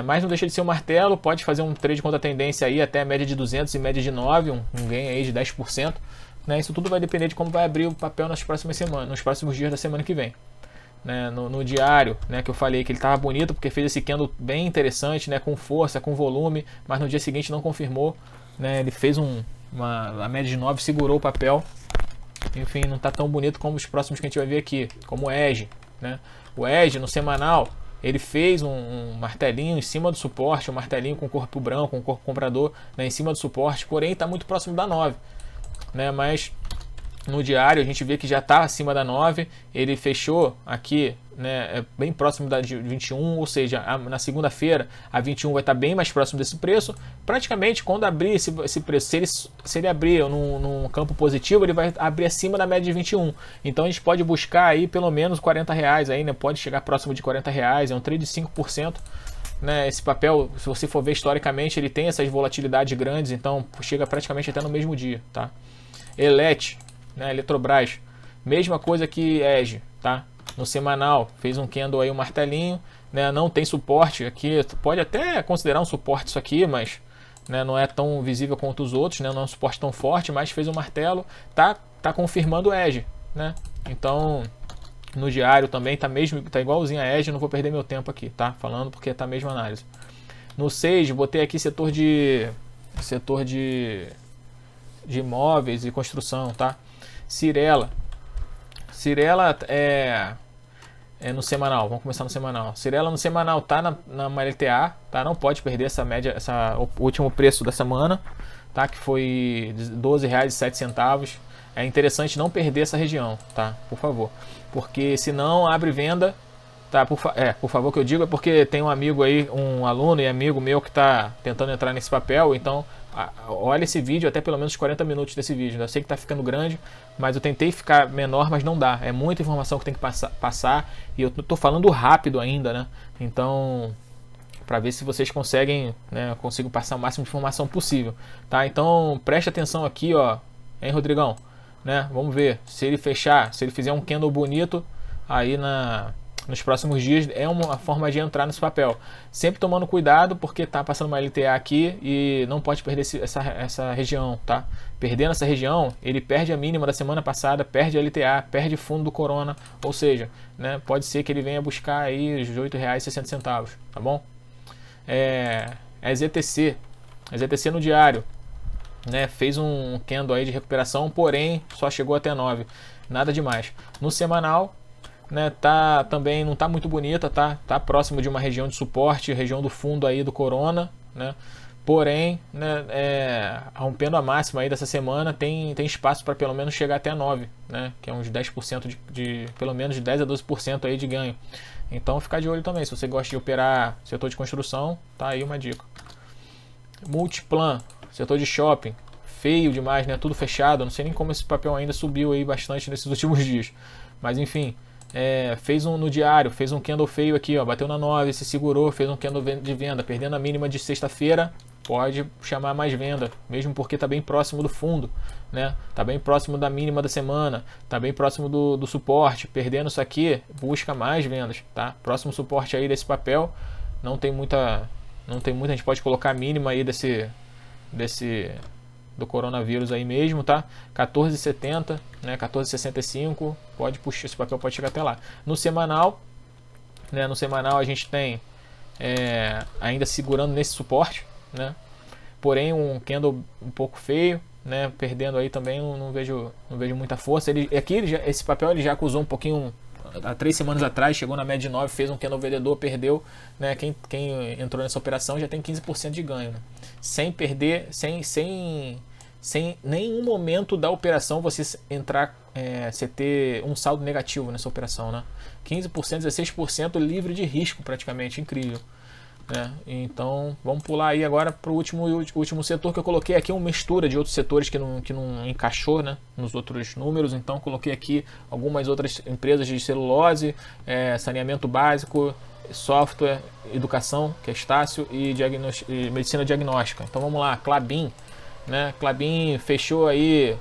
Mas não deixa de ser um martelo, pode fazer um trade contra a tendência aí até a média de 200 e média de 9, um ganho aí de 10%, né? Isso tudo vai depender de como vai abrir o papel nas próximas semanas, nos próximos dias da semana que vem. Né? No diário, né, que eu falei que ele estava bonito porque fez esse candle bem interessante, né, com força, com volume, mas no dia seguinte não confirmou, né? Ele fez a média de 9, segurou o papel, enfim, não está tão bonito como os próximos que a gente vai ver aqui, como o EDGE, né? O EDGE no semanal ele fez um martelinho em cima do suporte, um martelinho com corpo branco, com corpo comprador, né, em cima do suporte, porém está muito próximo da 9, né? Mas no diário a gente vê que já está acima da 9, ele fechou aqui, né, bem próximo da 21, ou seja, na segunda-feira a 21 vai estar bem mais próximo desse preço. Praticamente quando abrir esse preço, se ele abrir num campo positivo, ele vai abrir acima da média de 21. Então a gente pode buscar aí pelo menos R$40 aí, né? Pode chegar próximo de R$40, é um trade de 5%. Né, esse papel, se você for ver historicamente, ele tem essas volatilidades grandes, então chega praticamente até no mesmo dia, tá? ELET, né, Eletrobras, mesma coisa que EDGE, tá? No semanal fez um candle aí, um martelinho, né? Não tem suporte aqui, pode até considerar um suporte isso aqui, mas, né, não é tão visível quanto os outros, né? Não é um suporte tão forte, mas fez um martelo, tá confirmando o EDGE, né? Então no diário também tá igualzinho a EDGE, não vou perder meu tempo aqui, tá? Falando porque tá a mesma análise. No 6, botei aqui setor de imóveis e construção, tá? Cirela no semanal, vamos começar no semanal. Cirela no semanal tá na LTA, tá? Não pode perder essa média, o último preço da semana, tá? Que foi R$12,07. É interessante não perder essa região, tá? Por favor, porque senão abre venda, tá? Por favor que eu digo, é porque tem um amigo aí, um aluno e amigo meu que está tentando entrar nesse papel, então olha esse vídeo, até pelo menos 40 minutos desse vídeo. Eu sei que está ficando grande, mas eu tentei ficar menor, mas não dá. É muita informação que tem que passar e eu estou falando rápido ainda, né? Então, para ver se vocês conseguem, né? Eu consigo passar o máximo de informação possível, tá? Então, preste atenção aqui, ó, hein, Rodrigão, né? Vamos ver se ele fechar, se ele fizer um candle bonito aí nos próximos dias, é uma forma de entrar nesse papel. Sempre tomando cuidado, porque tá passando uma LTA aqui e não pode perder essa região, tá? Perdendo essa região, ele perde a mínima da semana passada, perde a LTA, perde fundo do Corona, ou seja, né, pode ser que ele venha buscar aí os R$8,60, tá bom? ZTC no diário, né, fez um candle aí de recuperação, porém só chegou até 9, nada demais. No semanal, né, também não tá muito bonita, tá próximo de uma região de suporte, região do fundo aí do Corona, né? Porém, né, rompendo a máxima aí dessa semana, tem espaço para pelo menos chegar até 9, né? Que é uns 10% pelo menos de 10 a 12% aí de ganho. Então ficar de olho também, se você gosta de operar setor de construção, tá aí uma dica. Multiplan, setor de shopping, feio demais, né? Tudo fechado, não sei nem como esse papel ainda subiu aí bastante nesses últimos dias. Mas enfim, fez um no diário, fez um candle feio aqui, ó, bateu na 9, se segurou, fez um candle de venda, perdendo a mínima de sexta-feira, pode chamar mais venda, mesmo porque está bem próximo do fundo, né? Tá bem próximo da mínima da semana, tá bem próximo do suporte. Perdendo isso aqui, busca mais vendas, tá? Próximo suporte aí desse papel, não tem muita, a gente pode colocar a mínima aí do coronavírus aí mesmo, tá? 14,70, né? 14,65, pode puxar, esse papel pode chegar até lá. No semanal, né? No semanal a gente tem ainda segurando nesse suporte, né? Porém um candle um pouco feio, né? Perdendo aí também, não vejo muita força. Esse papel ele já acusou um pouquinho há 3 semanas atrás, chegou na média de 9, fez um candle vendedor, perdeu, né? Quem entrou nessa operação já tem 15% de ganho, né? Sem perder, sem nenhum momento da operação você entrar, você ter um saldo negativo nessa operação, né? 15%, 16% livre de risco, praticamente, incrível. Então vamos pular aí agora para o último setor que eu coloquei aqui, uma mistura de outros setores que não encaixou, né, nos outros números. Então coloquei aqui algumas outras empresas de celulose, saneamento básico, software, educação, que é Estácio, e medicina diagnóstica. Então vamos lá, Klabin, né? Klabin fechou aí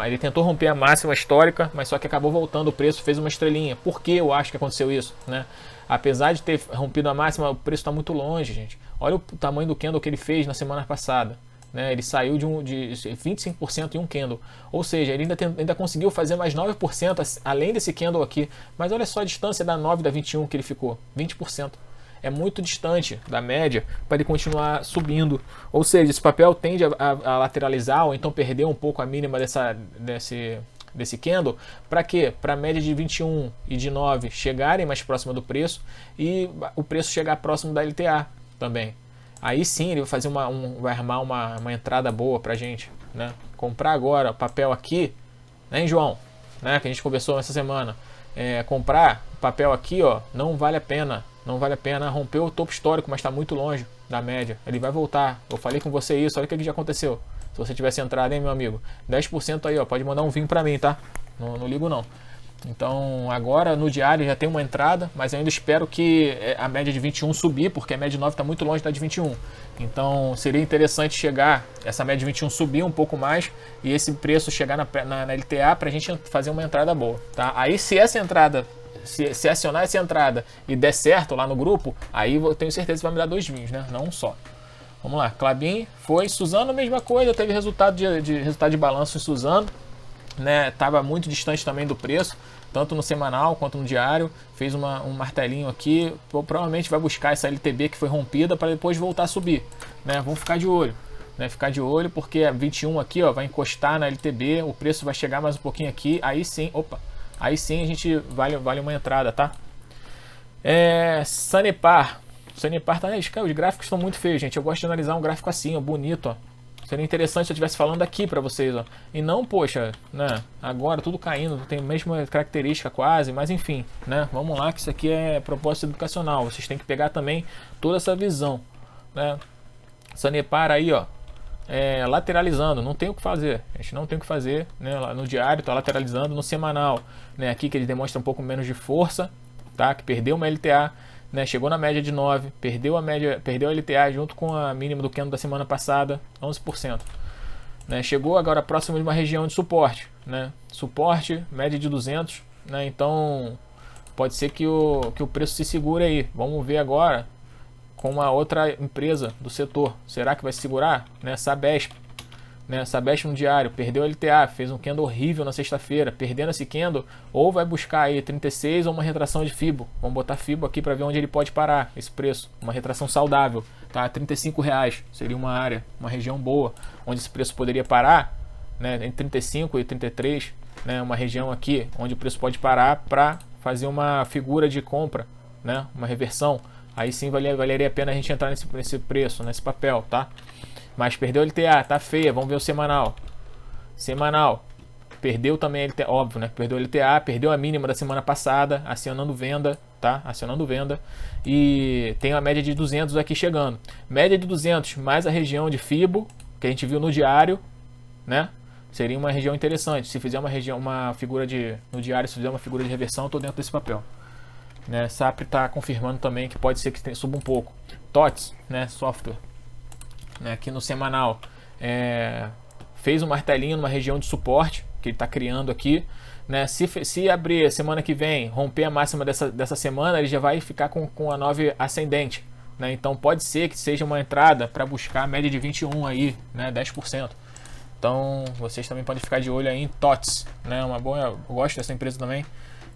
ele tentou romper a máxima histórica, mas só que acabou voltando o preço, fez uma estrelinha. Por que eu acho que aconteceu isso, né? Apesar de ter rompido a máxima, o preço está muito longe, gente. Olha o tamanho do candle que ele fez na semana passada, né? Ele saiu de 25% em um candle, ou seja, ele ainda conseguiu fazer mais 9% além desse candle aqui. Mas olha só a distância da 9 da 21 que ele ficou, 20%. É muito distante da média para ele continuar subindo. Ou seja, esse papel tende a lateralizar ou então perder um pouco a mínima desse candle. Para quê? Para a média de 21 e de 9 chegarem mais próxima do preço e o preço chegar próximo da LTA também. Aí sim ele vai fazer vai armar uma entrada boa para a gente, né? Comprar agora o papel aqui, né, João? Né, que a gente conversou essa semana. Comprar papel aqui, ó, não vale a pena. Não vale a pena. Rompeu o topo histórico, mas está muito longe da média. Ele vai voltar. Eu falei com você isso, olha o que já aconteceu. Se você tivesse entrado, hein, meu amigo? 10% aí, ó. Pode mandar um vinho pra mim, tá? Não ligo, não. Então, agora no diário já tem uma entrada, mas eu ainda espero que a média de 21 subir, porque a média de 9 está muito longe da de 21. Então, seria interessante essa média de 21 subir um pouco mais e esse preço chegar na LTA pra gente fazer uma entrada boa, tá? Aí, se essa entrada... Se acionar essa entrada e der certo lá no grupo, aí eu tenho certeza que vai me dar 2 vinhos, né? Não um só. Vamos lá, Klabin foi, Suzano, mesma coisa, teve resultado de balanço em Suzano, né? Tava muito distante também do preço, tanto no semanal quanto no diário. Fez um martelinho aqui, provavelmente vai buscar essa LTB que foi rompida para depois voltar a subir, né? Vamos ficar de olho, né? Ficar de olho porque a 21 aqui, ó, vai encostar na LTB, o preço vai chegar mais um pouquinho aqui, aí sim, aí sim a gente vale uma entrada, tá? Sanepar tá, os gráficos estão muito feios, gente. Eu gosto de analisar um gráfico assim, ó, bonito, ó. Seria interessante se eu estivesse falando aqui pra vocês, ó. E não, poxa, né? Agora tudo caindo, tem a mesma característica quase, mas enfim, né? Vamos lá, que isso aqui é propósito educacional. Vocês têm que pegar também toda essa visão, né? Sanepar aí, ó. Lateralizando, não tem o que fazer, a gente não tem o que fazer, né? No diário tá lateralizando, no semanal, né? Aqui que ele demonstra um pouco menos de força, tá? Que perdeu uma LTA, né? Chegou na média de 9, perdeu a LTA junto com a mínima do candle da semana passada, 11%, né? Chegou agora próximo de uma região de suporte, né? Suporte, média de 200, né? Então pode ser que o preço se segure aí. Vamos ver agora com uma outra empresa do setor. Será que vai se segurar? Né? Sabesp. Né? Sabesp no diário. Perdeu a LTA. Fez um candle horrível na sexta-feira. Perdendo esse candle, ou vai buscar aí 36 ou uma retração de FIBO. Vamos botar FIBO aqui para ver onde ele pode parar esse preço. Uma retração saudável. Tá? R$35. Seria uma área, uma região boa, onde esse preço poderia parar, né? Entre 35 e 33. Né? Uma região aqui onde o preço pode parar para fazer uma figura de compra, né? Uma reversão. Aí sim valeria a pena a gente entrar nesse preço, nesse papel, tá? Mas perdeu a LTA, tá feia. Vamos ver o semanal. Semanal. Perdeu também a LTA, óbvio, né? Perdeu a LTA, perdeu a mínima da semana passada, acionando venda, tá? Acionando venda. E tem uma média de 200 aqui chegando. Média de 200 mais a região de Fibo, que a gente viu no diário, né? Seria uma região interessante. Se fizer uma figura no diário, se fizer uma figura de reversão, eu tô dentro desse papel. Né? SAP está confirmando também que pode ser que suba um pouco. TOTS, né? Software, né? Aqui no semanal, fez um martelinho numa região de suporte que ele está criando aqui, né? Se abrir semana que vem, romper a máxima dessa semana, ele já vai ficar com a 9 ascendente, né? Então pode ser que seja uma entrada para buscar a média de 21 aí, né? 10%. Então vocês também podem ficar de olho aí em TOTS, né? Uma boa, eu gosto dessa empresa também.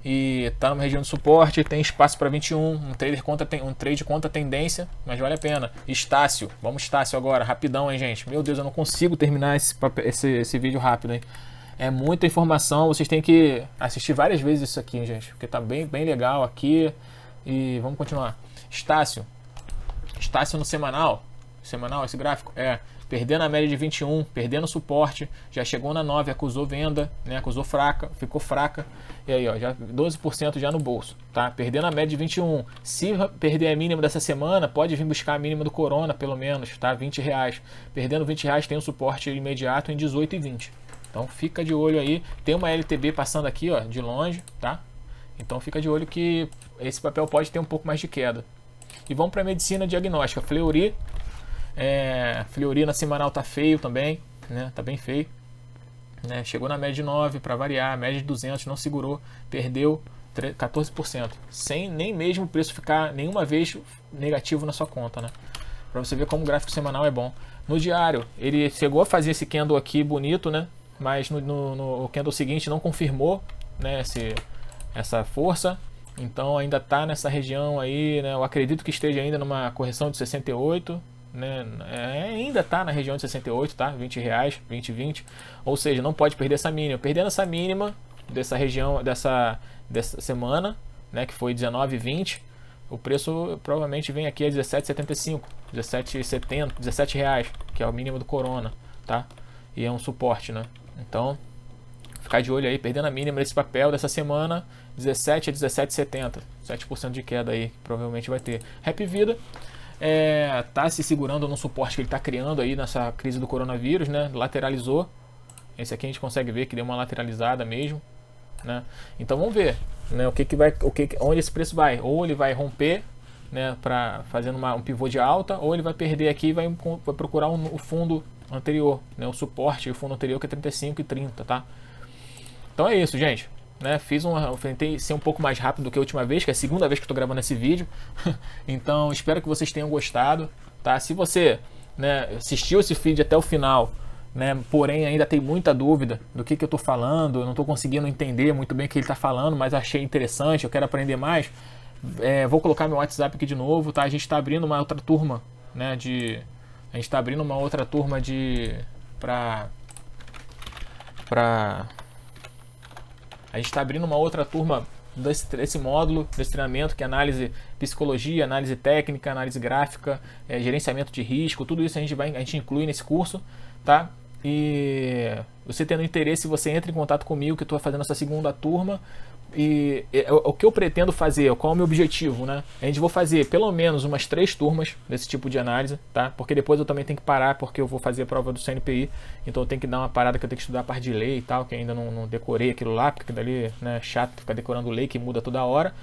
E tá numa região de suporte, tem espaço para 21, um trade contra tendência, mas vale a pena. Estácio, vamos Estácio agora, rapidão, hein, gente. Meu Deus, eu não consigo terminar esse vídeo rápido, hein. É muita informação, vocês têm que assistir várias vezes isso aqui, gente, porque tá bem legal aqui. E vamos continuar. Estácio no semanal, esse gráfico, perdendo a média de 21, perdendo suporte, já chegou na 9, acusou venda, né? Acusou fraca, ficou fraca. E aí, ó, já 12% já no bolso, tá? Perdendo a média de 21. Se perder a mínima dessa semana, pode vir buscar a mínima do Corona, pelo menos, tá? R$20. Perdendo R$20 tem um suporte imediato em 18,20. Então fica de olho aí. Tem uma LTB passando aqui, ó, de longe, tá? Então fica de olho que esse papel pode ter um pouco mais de queda. E vamos para medicina diagnóstica. Fleury. Fleury na semanal tá feio também, né? Tá bem feio, né? Chegou na média de 9 para variar, a média de 200 não segurou, perdeu 14%, sem nem mesmo o preço ficar nenhuma vez negativo na sua conta, né? Para você ver como o gráfico semanal é bom. No diário, ele chegou a fazer esse candle aqui bonito, né? Mas no candle seguinte não confirmou, né? Essa força. Então ainda tá nessa região aí, né? Eu acredito que esteja ainda numa correção de 68. Né? Ainda está na região de 68, tá? R$20, 20,20. Ou seja, não pode perder essa mínima. Perdendo essa mínima dessa região, dessa semana, né? Que foi 19,20. O preço provavelmente vem aqui a 17,75, 17,70, R$17, que é o mínimo do Corona, tá? E é um suporte, né? Então, ficar de olho aí, perdendo a mínima desse papel dessa semana, 17 a 17,70, 7% de queda aí, que provavelmente vai ter. Happy Vida tá se segurando no suporte que ele está criando aí nessa crise do coronavírus, né? Lateralizou. Esse aqui a gente consegue ver que deu uma lateralizada mesmo, né? Então vamos ver, né? Onde esse preço vai? Ou ele vai romper, né? Fazendo um pivô de alta, ou ele vai perder aqui e vai procurar o fundo anterior, né? O suporte, o fundo anterior que é 35 e 30, tá? Então é isso, gente. Né, eu tentei ser um pouco mais rápido do que a última vez, que é a segunda vez que eu estou gravando esse vídeo. Então espero que vocês tenham gostado, tá? Se você, né, assistiu esse vídeo até o final, né, porém ainda tem muita dúvida do que eu estou falando, eu não estou conseguindo entender muito bem o que ele está falando, mas achei interessante, eu quero aprender mais, vou colocar meu WhatsApp aqui de novo, tá? A gente está abrindo uma outra turma, né, a gente está abrindo uma outra turma a gente está abrindo uma outra turma desse módulo, desse treinamento, que é análise psicologia, análise técnica, análise gráfica, gerenciamento de risco, tudo isso a gente inclui nesse curso, tá? E você tendo interesse, você entra em contato comigo, que eu estou fazendo essa segunda turma. E o que eu pretendo fazer, qual é o meu objetivo, né? A gente vai fazer pelo menos umas 3 turmas desse tipo de análise, tá? Porque depois eu também tenho que parar, porque eu vou fazer a prova do CNPI, então eu tenho que dar uma parada, que eu tenho que estudar a parte de lei e tal, que ainda não decorei aquilo lá, porque dali, né, é chato ficar decorando lei que muda toda hora.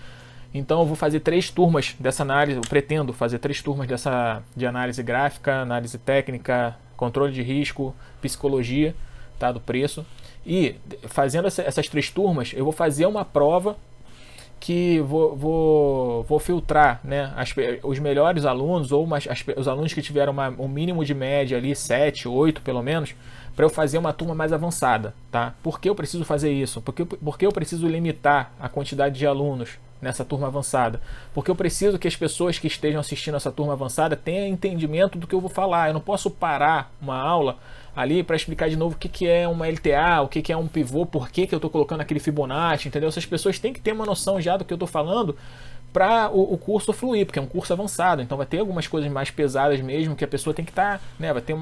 Então eu vou fazer 3 turmas dessa análise, eu pretendo fazer 3 turmas de análise gráfica, análise técnica, controle de risco, psicologia, tá, do preço. E fazendo essas 3 turmas, eu vou fazer uma prova que vou filtrar, né, os melhores alunos, ou os alunos que tiveram um mínimo de média ali, 7, 8 pelo menos, para eu fazer uma turma mais avançada, tá? Por que eu preciso fazer isso? Porque eu preciso limitar a quantidade de alunos nessa turma avançada? Porque eu preciso que as pessoas que estejam assistindo essa turma avançada tenham entendimento do que eu vou falar. Eu não posso parar uma aula ali para explicar de novo o que é uma LTA, o que é um pivô, por que eu estou colocando aquele Fibonacci, entendeu? Essas pessoas têm que ter uma noção já do que eu estou falando para o curso fluir, porque é um curso avançado, então vai ter algumas coisas mais pesadas mesmo, que a pessoa tem que estar, né, vai ter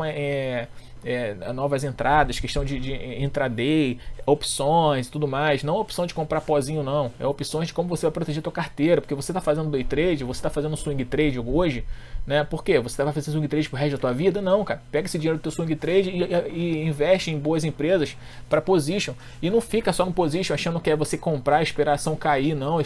novas entradas, questão de intraday, opções e tudo mais. Não opção de comprar pozinho, não. É opções de como você vai proteger a tua carteira, porque você está fazendo day trade, você está fazendo swing trade hoje, né? Por quê? Você vai fazer swing trade pro resto da tua vida? Não, cara. Pega esse dinheiro do teu swing trade e investe em boas empresas para position. E não fica só no position achando que é você comprar, esperar a ação cair, não,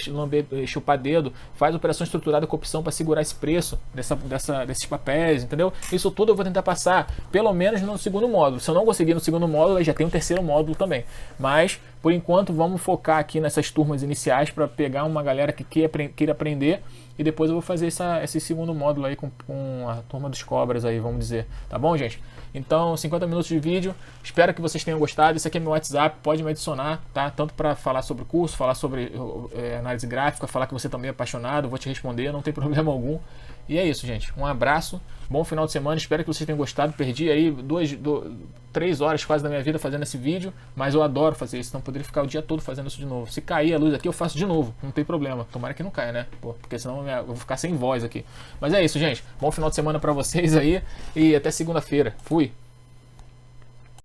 chupar dedo. Faz operação estruturada com opção para segurar esse preço desses papéis, entendeu? Isso tudo eu vou tentar passar, pelo menos no segundo módulo. Se eu não conseguir no segundo módulo, já tem um terceiro módulo também. Mas, por enquanto, vamos focar aqui nessas turmas iniciais para pegar uma galera que queira aprender. E depois eu vou fazer esse segundo módulo aí com a turma dos cobras aí, vamos dizer. Tá bom, gente? Então, 50 minutos de vídeo. Espero que vocês tenham gostado. Esse aqui é meu WhatsApp, pode me adicionar, tá? Tanto para falar sobre o curso, falar sobre análise gráfica, falar que você também é apaixonado, vou te responder, não tem problema algum. E é isso, gente. Um abraço, bom final de semana. Espero que vocês tenham gostado. Perdi aí 3 horas quase da minha vida fazendo esse vídeo, mas eu adoro fazer isso, então poderia ficar o dia todo fazendo isso de novo. Se cair a luz aqui, eu faço de novo, não tem problema. Tomara que não caia, né? Pô, porque senão eu vou ficar sem voz aqui. Mas é isso, gente. Bom final de semana pra vocês aí e até segunda-feira. Fui!